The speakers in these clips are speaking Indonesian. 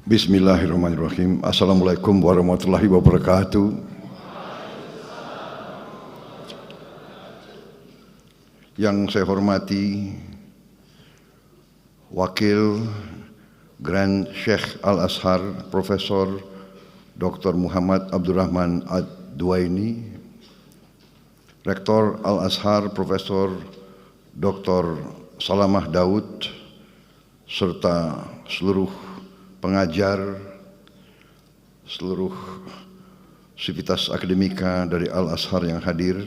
Bismillahirrahmanirrahim. Assalamualaikum warahmatullahi wabarakatuh. Yang saya hormati Wakil Grand Sheikh Al-Azhar Profesor Dr. Muhammad Abdurrahman Ad-Duwaini, Rektor Al-Azhar Profesor Dr. Salamah Daud, serta seluruh pengajar, seluruh sivitas akademika dari Al-Azhar yang hadir,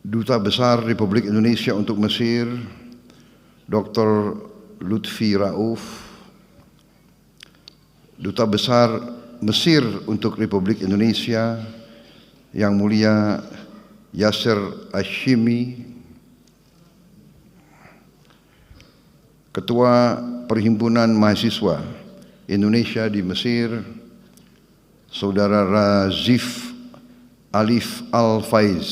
Duta Besar Republik Indonesia untuk Mesir, Dr. Lutfi Rauf, Duta Besar Mesir untuk Republik Indonesia, Yang Mulia Yasser Hashimi, Ketua Perhimpunan Mahasiswa Indonesia di Mesir, Saudara Razif Alif Al-Faiz,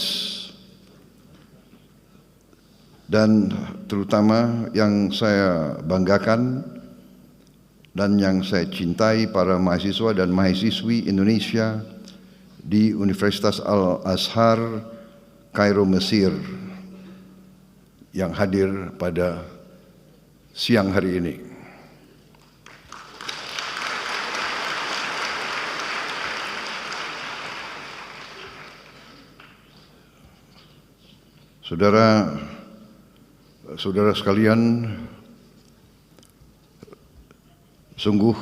dan terutama yang saya banggakan dan yang saya cintai, para mahasiswa dan mahasiswi Indonesia di Universitas Al-Azhar Kairo, Mesir yang hadir pada siang hari ini. Saudara sekalian, sungguh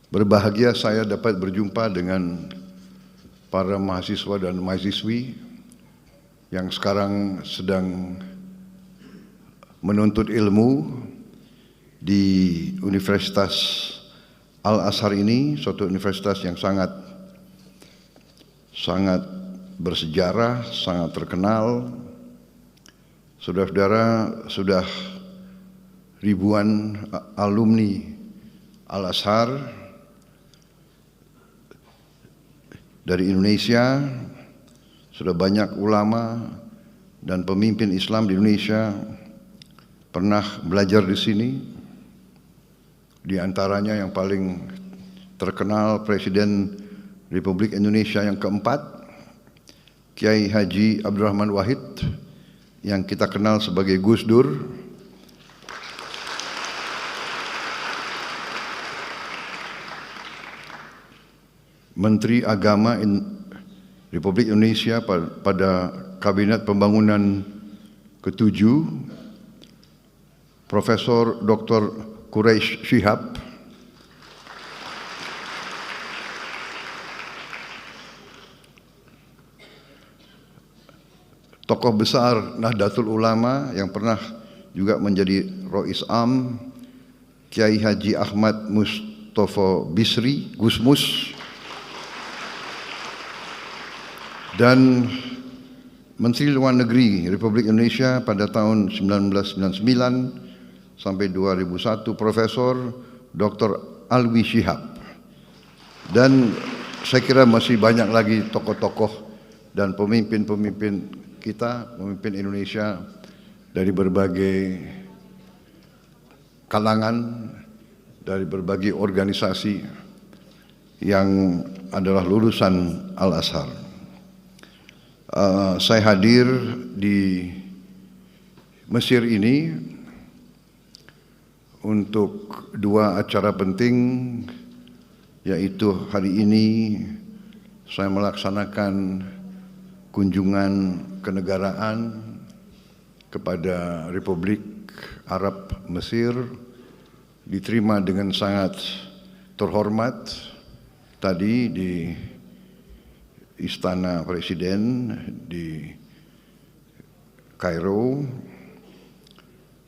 berbahagia saya dapat berjumpa dengan para mahasiswa dan mahasiswi yang sekarang sedang menuntut ilmu di Universitas Al-Azhar ini, suatu universitas yang sangat bersejarah, sangat terkenal. Saudara-saudara, sudah ribuan alumni Al-Azhar dari Indonesia, sudah banyak ulama dan pemimpin Islam di Indonesia pernah belajar di sini. Di antaranya yang paling terkenal Presiden Republik Indonesia yang keempat, Kiai Haji Abdurrahman Wahid, yang kita kenal sebagai Gus Dur. Menteri Agama Republik Indonesia pada Kabinet Pembangunan ke-7, Profesor Dr. Quraish Shihab, tokoh besar Nahdlatul Ulama yang pernah juga menjadi Rois Am, Kiai Haji Ahmad Mustofa Bisri, Gusmus, dan Menteri Luar Negeri Republik Indonesia pada tahun 1999 sampai 2001, Profesor Dr. Alwi Shihab. Dan saya kira masih banyak lagi tokoh-tokoh dan pemimpin-pemimpin kita, pemimpin Indonesia dari berbagai kalangan, dari berbagai organisasi yang adalah lulusan Al-Azhar. Saya hadir di Mesir ini untuk dua acara penting, yaitu hari ini saya melaksanakan kunjungan kenegaraan kepada Republik Arab Mesir, diterima dengan sangat terhormat tadi di Istana Presiden di Kairo,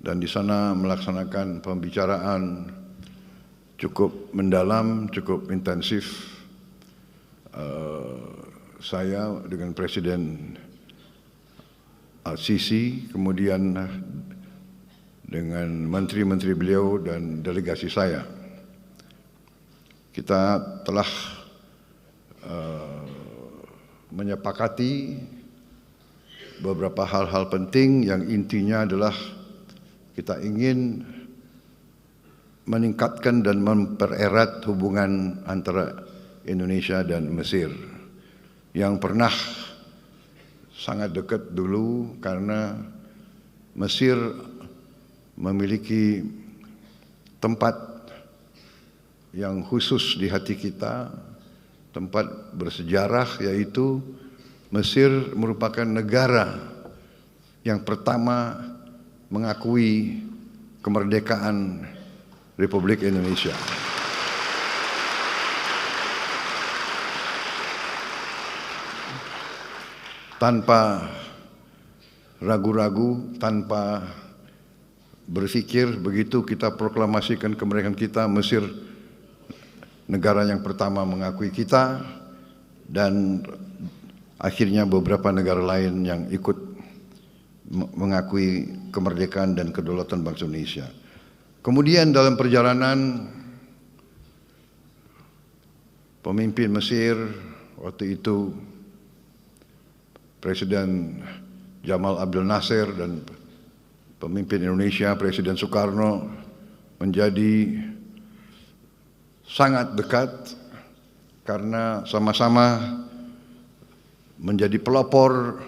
dan di sana melaksanakan pembicaraan cukup mendalam, cukup intensif. Saya dengan Presiden Al-Sisi, kemudian dengan menteri-menteri beliau dan delegasi saya. Kita telah menyepakati beberapa hal-hal penting yang intinya adalah kita ingin meningkatkan dan mempererat hubungan antara Indonesia dan Mesir yang pernah sangat dekat dulu, karena Mesir memiliki tempat yang khusus di hati kita, tempat bersejarah, yaitu Mesir merupakan negara yang pertama mengakui kemerdekaan Republik Indonesia. Tanpa ragu-ragu, tanpa berpikir, begitu kita proklamasikan kemerdekaan kita, Mesir negara yang pertama mengakui kita, dan akhirnya beberapa negara lain yang ikut mengakui kemerdekaan dan kedaulatan bangsa Indonesia. Kemudian dalam perjalanan, pemimpin Mesir waktu itu Presiden Jamal Abdel Nasser dan pemimpin Indonesia Presiden Soekarno menjadi sangat dekat karena sama-sama menjadi pelopor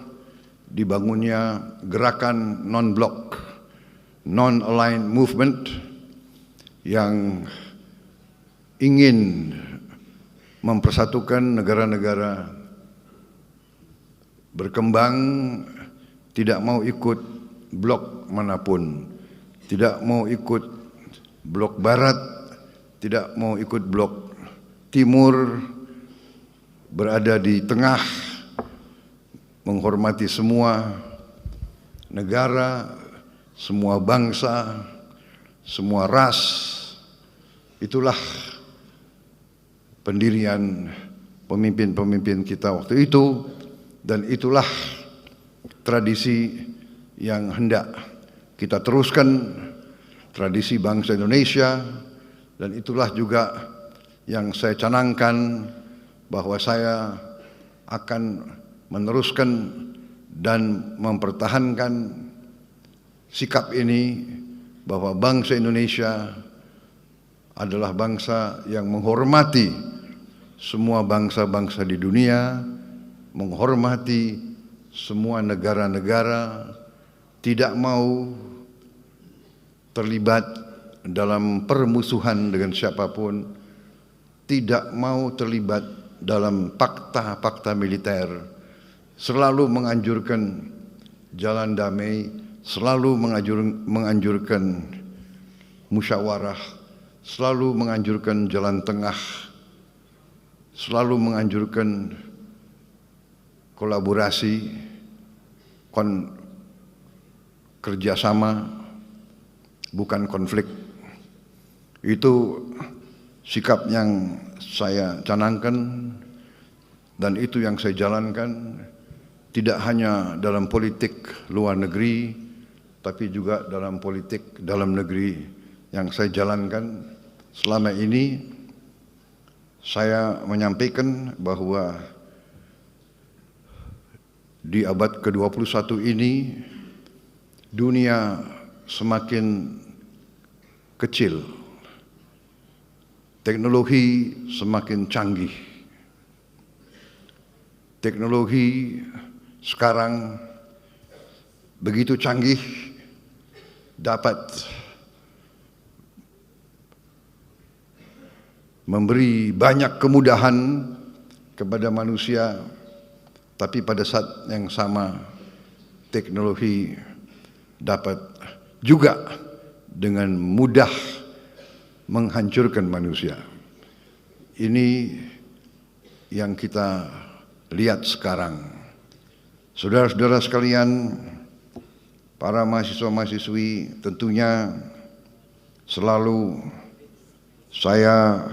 dibangunnya gerakan non-blok, non-aligned movement yang ingin mempersatukan negara-negara berkembang, tidak mau ikut blok manapun, tidak mau ikut blok barat, tidak mau ikut blok timur, berada di tengah, menghormati semua negara, semua bangsa, semua ras. Itulah pendirian pemimpin-pemimpin kita waktu itu, dan itulah tradisi yang hendak kita teruskan, tradisi bangsa Indonesia, dan itulah juga yang saya canangkan bahwa saya akan meneruskan dan mempertahankan sikap ini, bahwa bangsa Indonesia adalah bangsa yang menghormati semua bangsa-bangsa di dunia, menghormati semua negara-negara, tidak mau terlibat dalam permusuhan dengan siapapun, tidak mau terlibat dalam fakta-fakta militer, selalu menganjurkan jalan damai, selalu menganjurkan musyawarah, selalu menganjurkan jalan tengah, selalu menganjurkan kolaborasi, kerjasama, bukan konflik. Itu sikap yang saya canangkan, dan itu yang saya jalankan, tidak hanya dalam politik luar negeri, tapi juga dalam politik dalam negeri yang saya jalankan selama ini. Saya menyampaikan bahwa di abad ke-21 ini dunia semakin kecil, teknologi semakin canggih. Teknologi sekarang begitu canggih, dapat memberi banyak kemudahan kepada manusia, tapi pada saat yang sama teknologi dapat juga dengan mudah menghancurkan manusia. Ini yang kita lihat sekarang. Saudara-saudara sekalian, para mahasiswa-mahasiswi, tentunya selalu saya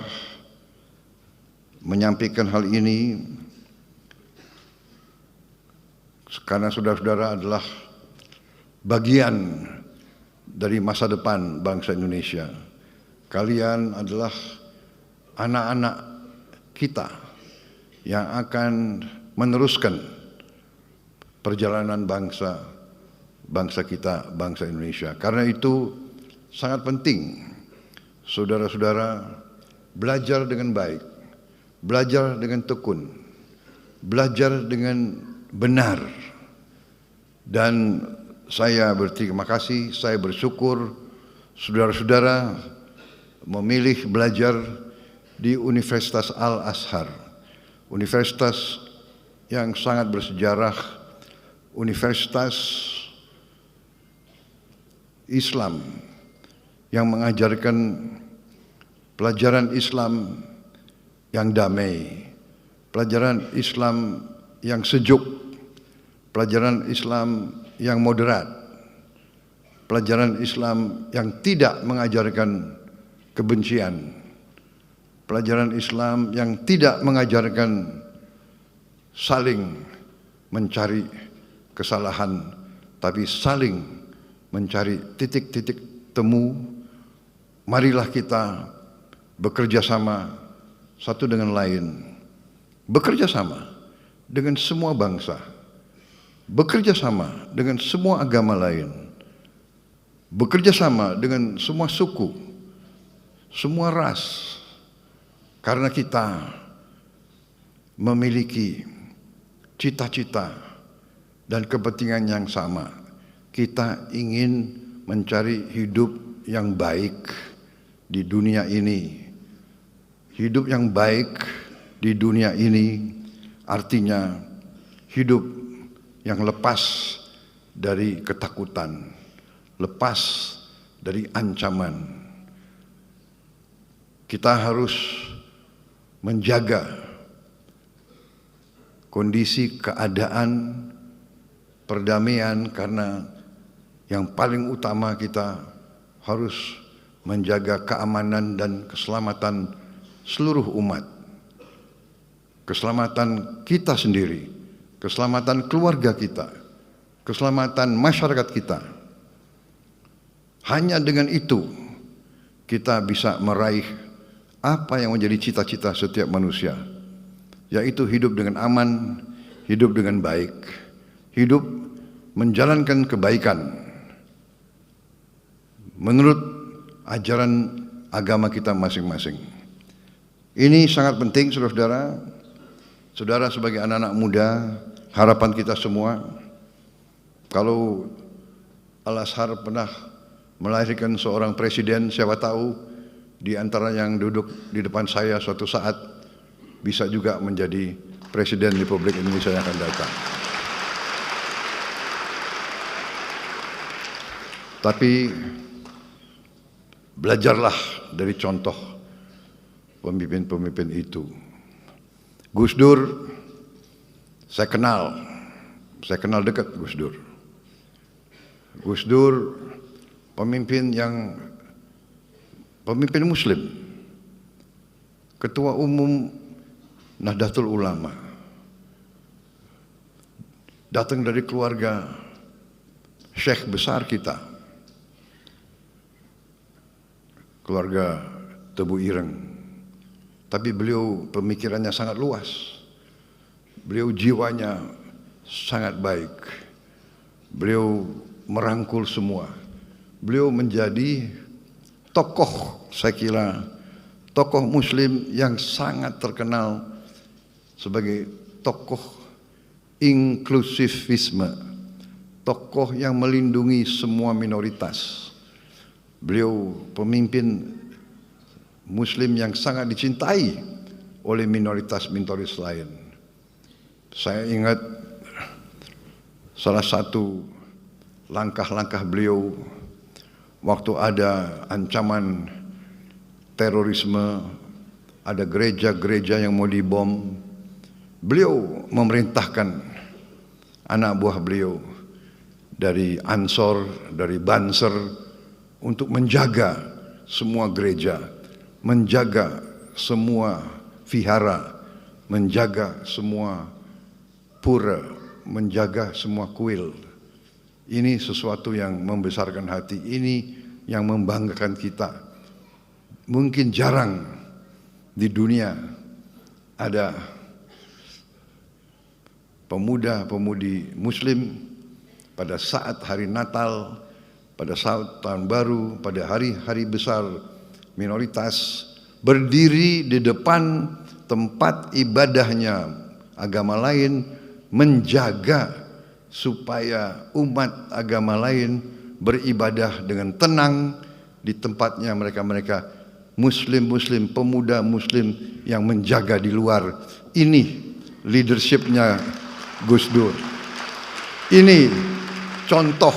menyampaikan hal ini karena saudara-saudara adalah bagian dari masa depan bangsa Indonesia. Kalian adalah anak-anak kita yang akan meneruskan perjalanan bangsa kita, bangsa Indonesia. Karena itu sangat penting saudara-saudara belajar dengan baik, belajar dengan tekun, belajar dengan benar. Dan saya berterima kasih, saya bersyukur saudara-saudara memilih belajar di Universitas Al-Azhar, universitas yang sangat bersejarah, universitas Islam yang mengajarkan pelajaran Islam yang damai, pelajaran Islam yang sejuk, pelajaran Islam yang moderat, pelajaran Islam yang tidak mengajarkan kebencian, pelajaran Islam yang tidak mengajarkan saling mencari kesalahan, tapi saling mencari titik-titik temu. Marilah kita bekerja sama satu dengan lain, bekerja sama dengan semua bangsa, bekerja sama dengan semua agama lain, bekerja sama dengan semua suku, semua ras, karena kita memiliki cita-cita dan kepentingan yang sama. Kita ingin mencari hidup yang baik di dunia ini. Hidup yang baik di dunia ini artinya hidup yang lepas dari ketakutan, lepas dari ancaman. Kita harus menjaga kondisi keadaan perdamaian, karena yang paling utama kita harus menjaga keamanan dan keselamatan seluruh umat, keselamatan kita sendiri, keselamatan keluarga kita, keselamatan masyarakat kita. Hanya dengan itu kita bisa meraih apa yang menjadi cita-cita setiap manusia, yaitu hidup dengan aman, hidup dengan baik, hidup menjalankan kebaikan menurut ajaran agama kita masing-masing. Ini sangat penting, saudara-saudara. Saudara sebagai anak-anak muda, harapan kita semua, kalau Al-Azhar pernah melahirkan seorang presiden, siapa tahu di antara yang duduk di depan saya suatu saat bisa juga menjadi Presiden Republik Indonesia yang akan datang. Tapi belajarlah dari contoh pemimpin-pemimpin itu. Gus Dur, saya kenal dekat Gus Dur. Gus Dur pemimpin Muslim, Ketua Umum Nahdlatul Ulama, datang dari keluarga syekh besar kita, keluarga Tebu Ireng. Tapi beliau pemikirannya sangat luas, beliau jiwanya sangat baik, beliau merangkul semua. Beliau menjadi tokoh, saya kira tokoh Muslim yang sangat terkenal sebagai tokoh inklusivisme, tokoh yang melindungi semua minoritas. Beliau pemimpin Muslim yang sangat dicintai oleh minoritas-minoritas lain. Saya ingat salah satu langkah-langkah beliau waktu ada ancaman terorisme, ada gereja-gereja yang mau dibom. Beliau memerintahkan anak buah beliau dari Ansor, dari Banser untuk menjaga semua gereja, menjaga semua vihara, menjaga semua pura, menjaga semua kuil. Ini sesuatu yang membesarkan hati, ini yang membanggakan kita. Mungkin jarang di dunia ada pemuda-pemudi Muslim pada saat hari Natal, pada saat tahun baru, pada hari-hari besar minoritas berdiri di depan tempat ibadahnya agama lain, menjaga supaya umat agama lain beribadah dengan tenang di tempatnya mereka muslim-muslim, pemuda muslim yang menjaga di luar. Ini leadershipnya Gus Dur. Ini contoh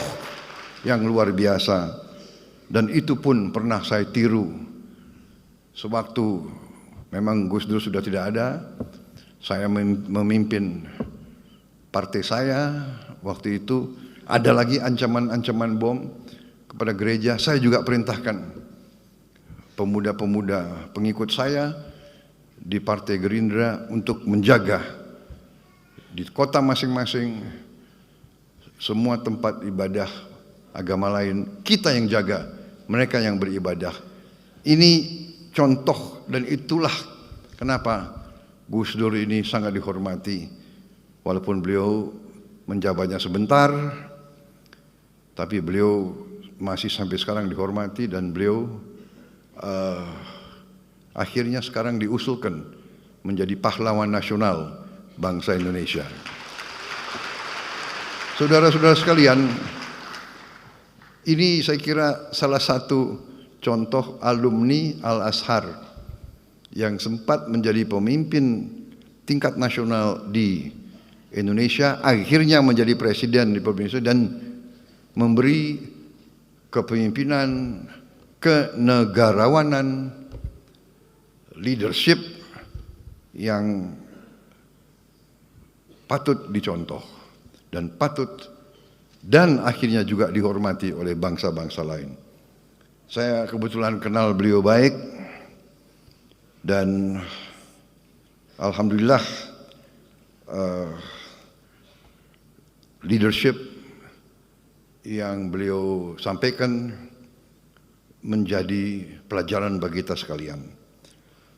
yang luar biasa, dan itu pun pernah saya tiru. Sewaktu memang Gus Dur sudah tidak ada, saya memimpin partai saya. Waktu itu ada lagi ancaman-ancaman bom kepada gereja. Saya juga perintahkan pemuda-pemuda pengikut saya di Partai Gerindra untuk menjaga di kota masing-masing semua tempat ibadah agama lain. Kita yang jaga, mereka yang beribadah. Ini contoh, dan itulah kenapa Gus Dur ini sangat dihormati. Walaupun beliau menjabatnya sebentar, tapi beliau masih sampai sekarang dihormati, dan beliau akhirnya sekarang diusulkan menjadi pahlawan nasional bangsa Indonesia. Saudara-saudara sekalian, ini saya kira salah satu contoh alumni Al-Azhar yang sempat menjadi pemimpin tingkat nasional di Indonesia, akhirnya menjadi presiden di Indonesia dan memberi kepemimpinan, kenegarawanan, leadership yang patut dicontoh dan dan akhirnya juga dihormati oleh bangsa-bangsa lain. Saya kebetulan kenal beliau baik, dan alhamdulillah leadership yang beliau sampaikan menjadi pelajaran bagi kita sekalian.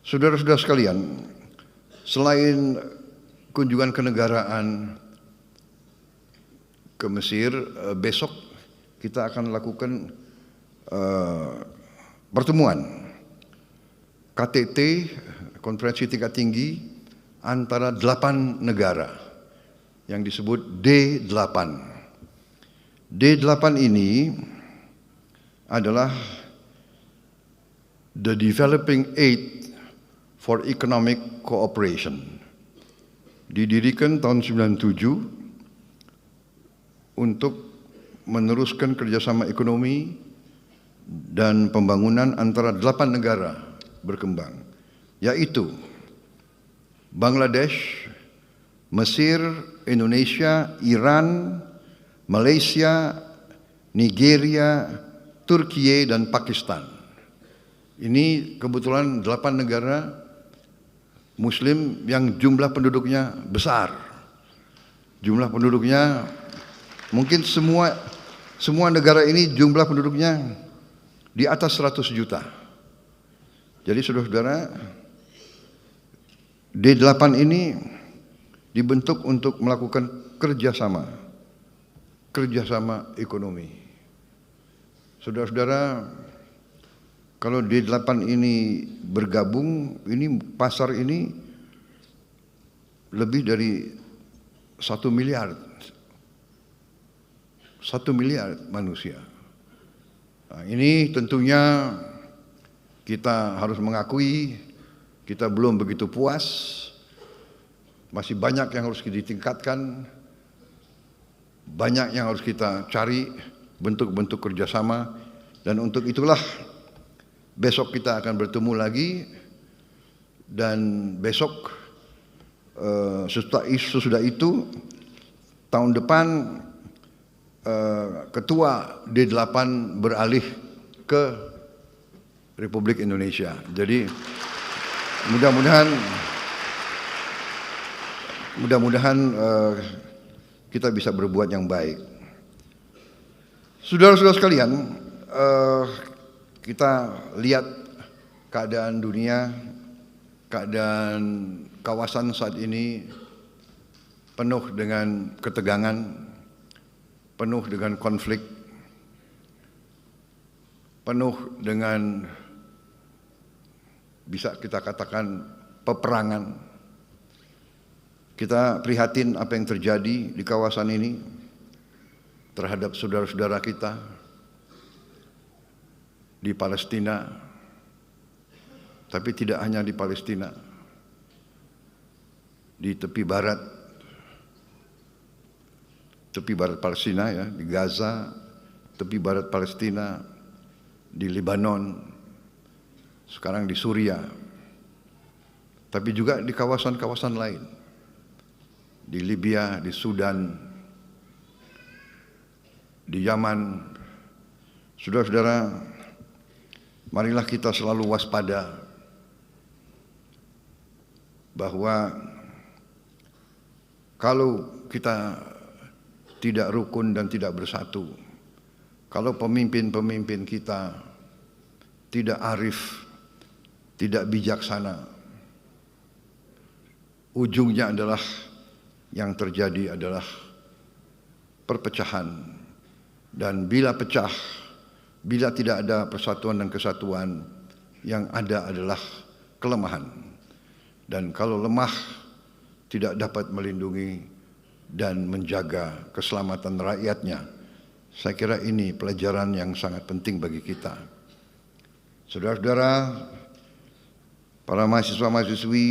Saudara-saudara sekalian, selain kunjungan kenegaraan ke Mesir, besok kita akan lakukan pertemuan KTT, konferensi tingkat tinggi antara 8 negara yang disebut D8. D8 ini adalah the Developing Aid for Economic Cooperation. Didirikan tahun 97 untuk meneruskan kerjasama ekonomi dan pembangunan antara 8 negara berkembang, yaitu Bangladesh, Mesir, Indonesia, Iran, Malaysia, Nigeria, Turki, dan Pakistan. Ini kebetulan 8 negara Muslim yang jumlah penduduknya besar. Jumlah penduduknya mungkin semua negara ini jumlah penduduknya di atas 100 juta. Jadi saudara-saudara, D8 ini dibentuk untuk melakukan kerjasama ekonomi. Saudara-saudara, kalau D8 ini bergabung, ini pasar ini lebih dari 1 miliar manusia. Nah, ini tentunya kita harus mengakui kita belum begitu puas, masih banyak yang harus ditingkatkan, banyak yang harus kita cari bentuk-bentuk kerjasama, dan untuk itulah besok kita akan bertemu lagi, dan besok sesudah itu tahun depan ketua D8 beralih ke Republik Indonesia. Jadi mudah-mudahan kita bisa berbuat yang baik. Saudara-saudara sekalian, kita lihat keadaan dunia, keadaan kawasan saat ini penuh dengan ketegangan, penuh dengan konflik, penuh dengan bisa kita katakan peperangan. Kita prihatin apa yang terjadi di kawasan ini terhadap saudara-saudara kita di Palestina, tapi tidak hanya di Palestina, di tepi barat Palestina ya, di Gaza, tepi barat Palestina, di Lebanon, sekarang di Suriah, tapi juga di kawasan-kawasan lain, di Libya, di Sudan, di Yaman. Saudara-saudara, marilah kita selalu waspada bahwa kalau kita tidak rukun dan tidak bersatu, kalau pemimpin-pemimpin kita tidak arif, tidak bijaksana, ujungnya adalah yang terjadi adalah perpecahan. Dan bila pecah, bila tidak ada persatuan dan kesatuan, yang ada adalah kelemahan. Dan kalau lemah, tidak dapat melindungi dan menjaga keselamatan rakyatnya. Saya kira ini pelajaran yang sangat penting bagi kita. Saudara-saudara, para mahasiswa-mahasiswi,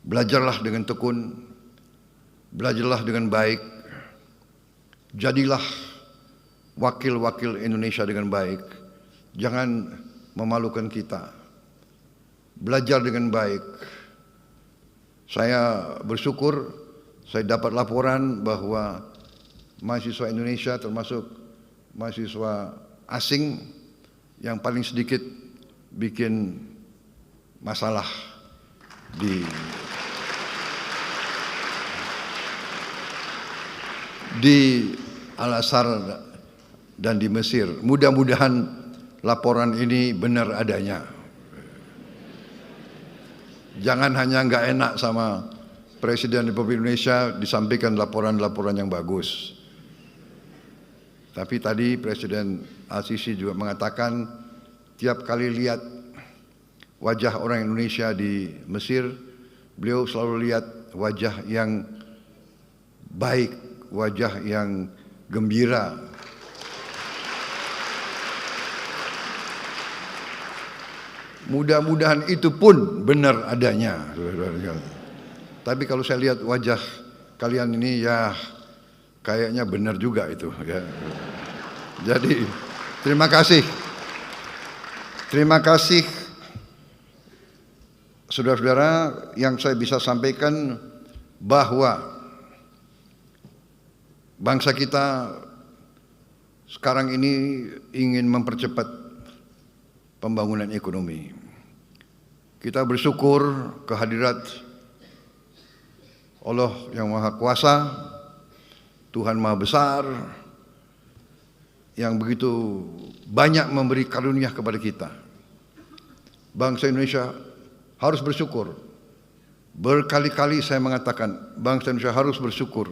belajarlah dengan tekun, belajarlah dengan baik, jadilah wakil-wakil Indonesia dengan baik. Jangan memalukan kita. Belajar dengan baik. Saya bersyukur saya dapat laporan bahwa mahasiswa Indonesia termasuk mahasiswa asing yang paling sedikit bikin masalah di Al-Azhar dan di Mesir. Mudah-mudahan laporan ini benar adanya. Jangan hanya nggak enak sama Presiden Republik Indonesia disampaikan laporan-laporan yang bagus. Tapi tadi Presiden Al-Sisi juga mengatakan tiap kali lihat wajah orang Indonesia di Mesir, beliau selalu lihat wajah yang baik, wajah yang gembira. Mudah-mudahan itu pun benar adanya. Tapi kalau saya lihat wajah kalian ini ya kayaknya benar juga itu ya. Jadi terima kasih. Terima kasih saudara-saudara, yang saya bisa sampaikan bahwa bangsa kita sekarang ini ingin mempercepat pembangunan ekonomi. Kita bersyukur kehadirat Allah yang Maha Kuasa, Tuhan Maha Besar, yang begitu banyak memberi karunia kepada kita. Bangsa Indonesia harus bersyukur. Berkali-kali saya mengatakan, bangsa Indonesia harus bersyukur.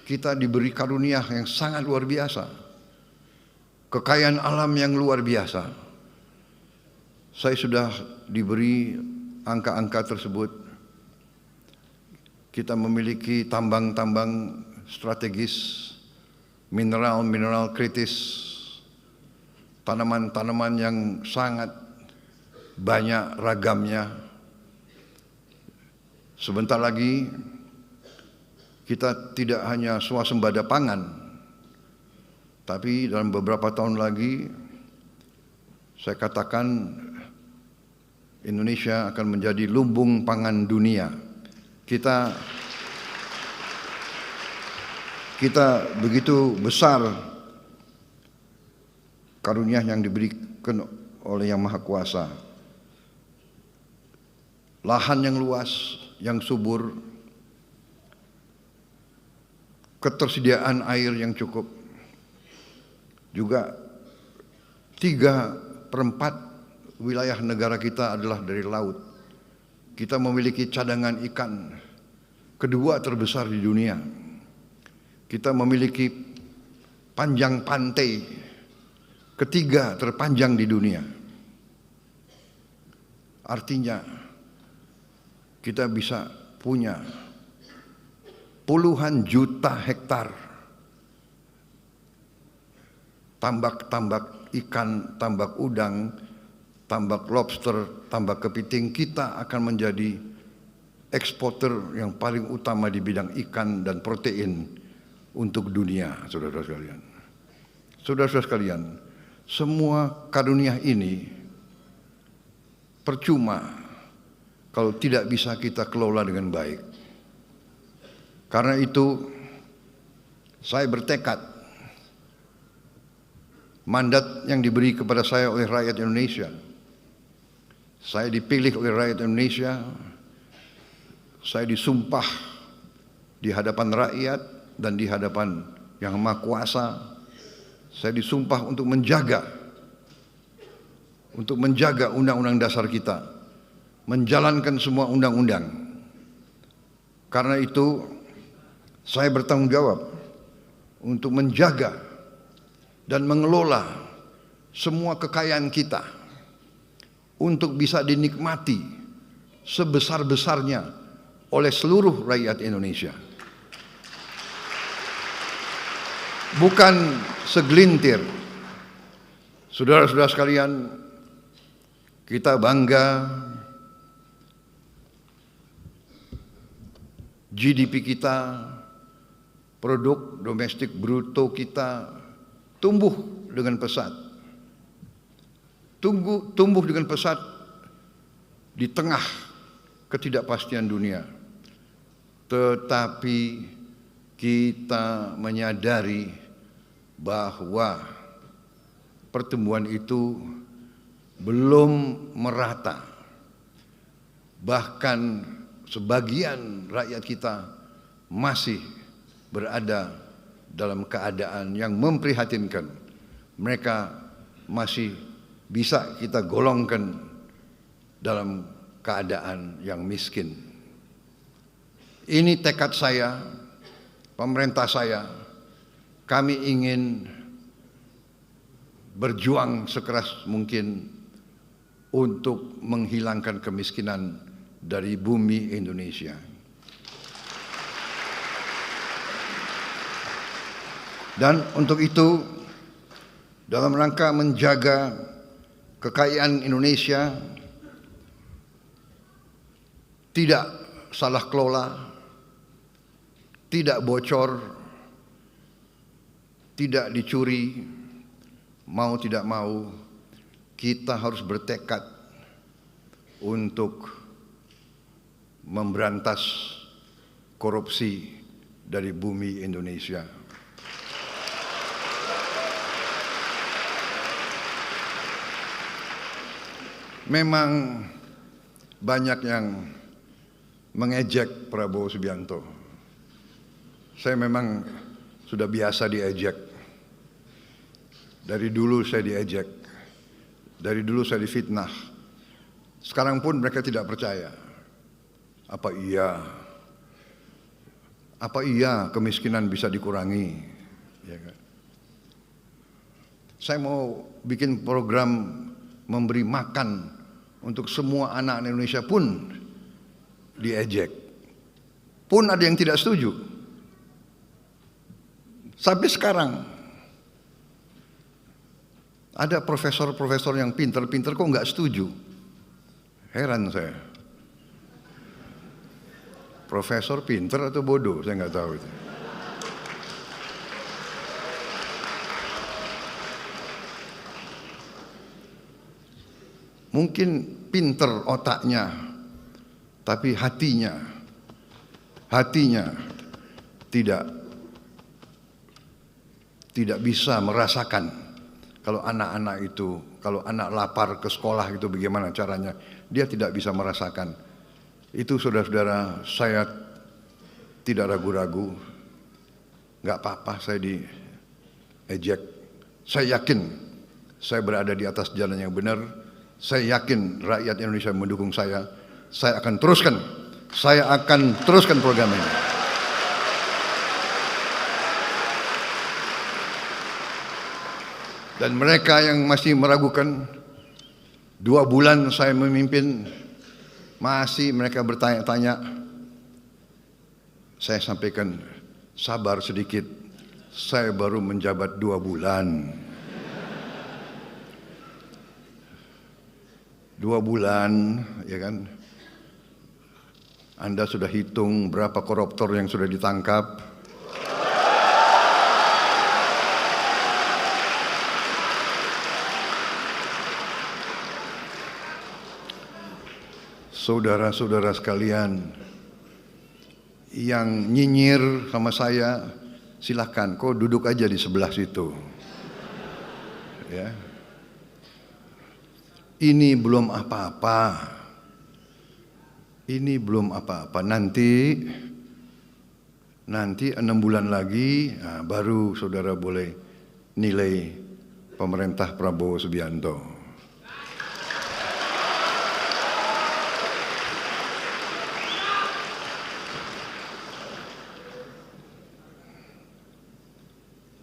Kita diberi karunia yang sangat luar biasa. Kekayaan alam yang luar biasa. Saya sudah diberi angka-angka tersebut. Kita memiliki tambang-tambang strategis, mineral-mineral kritis, tanaman-tanaman yang sangat banyak ragamnya. Sebentar lagi kita tidak hanya swasembada pangan, tapi dalam beberapa tahun lagi saya katakan Indonesia akan menjadi lumbung pangan dunia. Kita begitu besar karunia yang diberikan oleh Yang Maha Kuasa. Lahan yang luas, yang subur, ketersediaan air yang cukup, juga 3/4 wilayah negara kita adalah dari laut. Kita memiliki cadangan ikan kedua terbesar di dunia. Kita memiliki panjang pantai ketiga terpanjang di dunia. Artinya kita bisa punya puluhan juta hektar tambak-tambak ikan, tambak udang, tambak lobster, tambak kepiting. Kita akan menjadi eksporter yang paling utama di bidang ikan dan protein untuk dunia, saudara-saudara sekalian. Saudara-saudara sekalian, semua karunia ini percuma kalau tidak bisa kita kelola dengan baik. Karena itu saya bertekad, mandat yang diberi kepada saya oleh rakyat Indonesia, saya dipilih oleh rakyat Indonesia, saya disumpah di hadapan rakyat dan di hadapan Yang Maha Kuasa. Saya disumpah untuk menjaga undang-undang dasar kita, menjalankan semua undang-undang. Karena itu saya bertanggung jawab untuk menjaga dan mengelola semua kekayaan kita untuk bisa dinikmati sebesar-besarnya oleh seluruh rakyat Indonesia. Bukan segelintir. Saudara-saudara sekalian, kita bangga GDP kita, produk domestik bruto kita tumbuh dengan pesat. Tumbuh dengan pesat di tengah ketidakpastian dunia. Tetapi kita menyadari bahwa pertumbuhan itu belum merata. Bahkan sebagian rakyat kita masih berada dalam keadaan yang memprihatinkan. Mereka masih bisa kita golongkan dalam keadaan yang miskin. Ini tekad saya, pemerintah saya. Kami ingin berjuang sekeras mungkin untuk menghilangkan kemiskinan dari bumi Indonesia. Dan untuk itu, dalam rangka menjaga kekayaan Indonesia tidak salah kelola, tidak bocor, tidak dicuri, mau tidak mau kita harus bertekad untuk memberantas korupsi dari bumi Indonesia. Memang banyak yang mengejek Prabowo Subianto. Saya memang sudah biasa diejek. Dari dulu saya diejek. Dari dulu saya difitnah. Sekarang pun mereka tidak percaya. Apa iya kemiskinan bisa dikurangi? Ya kan? Saya mau bikin program memberi makan untuk semua anak Indonesia pun diejek. Pun ada yang tidak setuju. Sampai sekarang ada profesor-profesor yang pinter-pinter kok nggak setuju. Heran saya. Profesor pinter atau bodoh, saya nggak tahu itu. Mungkin pinter otaknya, tapi hatinya tidak bisa merasakan kalau anak-anak itu, kalau anak lapar ke sekolah itu bagaimana caranya, dia tidak bisa merasakan. Itu saudara-saudara, saya tidak ragu-ragu, nggak apa-apa saya diejek. Saya yakin saya berada di atas jalan yang benar. Saya yakin rakyat Indonesia mendukung saya. Saya akan teruskan program ini. Dan mereka yang masih meragukan, 2 bulan saya memimpin, masih mereka bertanya-tanya. Saya sampaikan, sabar sedikit, saya baru menjabat 2 bulan. 2 bulan, ya kan? Anda sudah hitung berapa koruptor yang sudah ditangkap? Saudara-saudara sekalian, yang nyinyir sama saya, silakan, kau duduk aja di sebelah situ. Ya. Ini belum apa-apa. Ini belum apa-apa. Nanti 6 bulan lagi, baru saudara boleh nilai pemerintah Prabowo Subianto.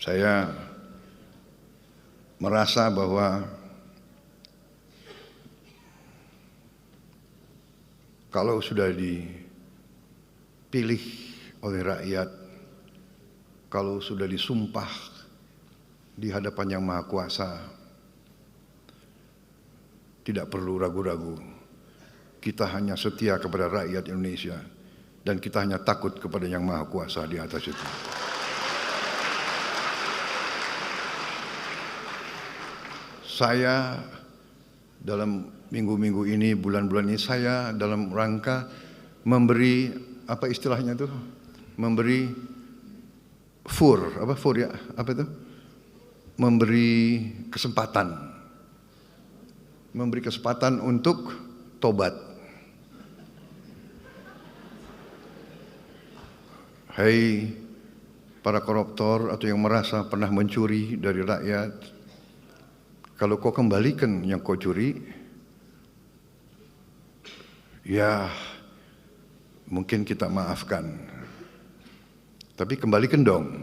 Saya merasa bahwa kalau sudah dipilih oleh rakyat, kalau sudah disumpah di hadapan Yang Maha Kuasa, tidak perlu ragu-ragu. Kita hanya setia kepada rakyat Indonesia dan kita hanya takut kepada Yang Maha Kuasa di atas itu. Saya dalam minggu-minggu ini, bulan-bulan ini, saya dalam rangka memberi, apa istilahnya itu? Memberi memberi kesempatan. Memberi kesempatan untuk tobat. Hai para koruptor atau yang merasa pernah mencuri dari rakyat, kalau kau kembalikan yang kau curi, ya mungkin kita maafkan. Tapi kembalikan dong.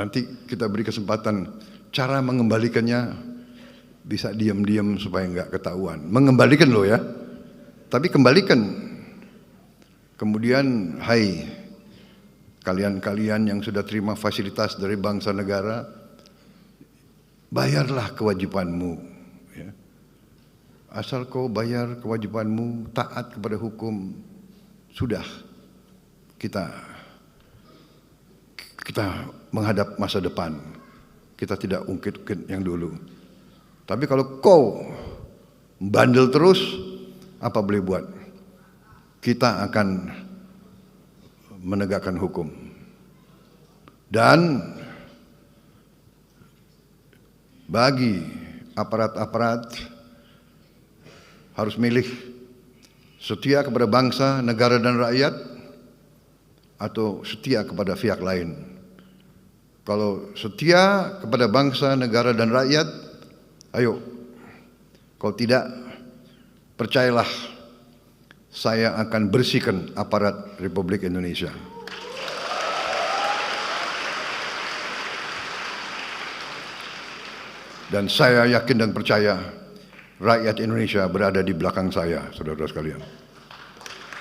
Nanti kita beri kesempatan. Cara mengembalikannya bisa diam-diam supaya nggak ketahuan. Mengembalikan loh ya. Tapi kembalikan. Kemudian, hai kalian-kalian yang sudah terima fasilitas dari bangsa negara, bayarlah kewajibanmu. Ya. Asal kau bayar kewajibanmu, taat kepada hukum, sudah kita menghadap masa depan. Kita tidak ungkit-ungkit yang dulu. Tapi kalau kau bandel terus, apa boleh buat? Kita akan menegakkan hukum. Dan bagi aparat-aparat harus milih setia kepada bangsa, negara dan rakyat atau setia kepada pihak lain. Kalau setia kepada bangsa, negara dan rakyat, ayo. Kalau tidak, percayalah, saya akan bersihkan aparat Republik Indonesia. Dan saya yakin dan percaya rakyat Indonesia berada di belakang saya, saudara-saudara sekalian.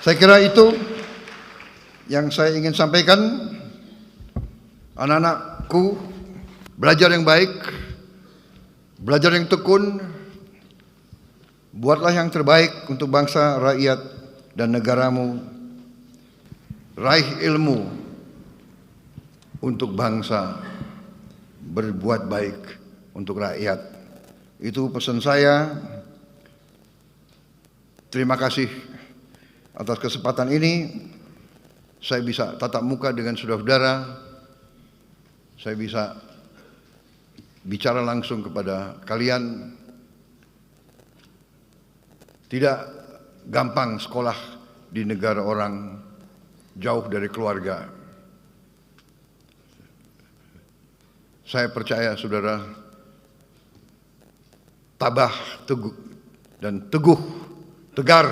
Saya kira itu yang saya ingin sampaikan. Anak-anakku, belajar yang baik, belajar yang tekun, buatlah yang terbaik untuk bangsa, rakyat, dan negaramu. Raih ilmu untuk bangsa, berbuat baik untuk rakyat. Itu pesan saya. Terima kasih atas kesempatan ini. Saya bisa tatap muka dengan saudara-saudara. Saya bisa bicara langsung kepada kalian. Tidak gampang sekolah di negara orang, jauh dari keluarga. Saya percaya saudara tabah, teguh, dan teguh, tegar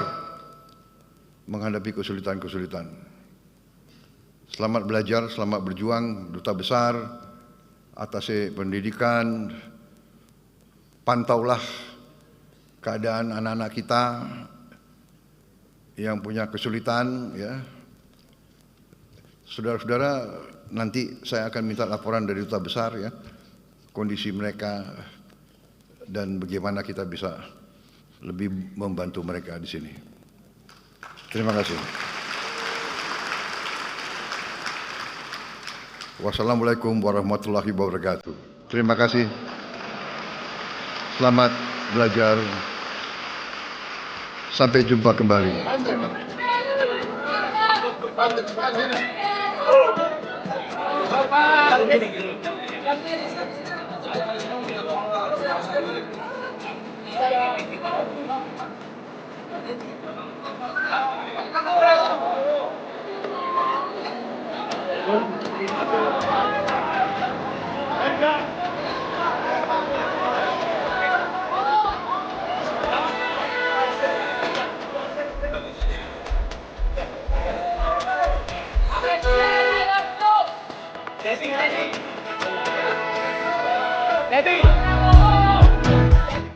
menghadapi kesulitan-kesulitan. Selamat belajar, selamat berjuang, Duta Besar. atase pendidikan, pantaulah keadaan anak-anak kita yang punya kesulitan, ya. Saudara-saudara, nanti saya akan minta laporan dari Duta Besar, ya, kondisi mereka dan bagaimana kita bisa lebih membantu mereka di sini. Terima kasih. Wassalamualaikum warahmatullahi wabarakatuh. Terima kasih. Selamat belajar. Sampai jumpa kembali.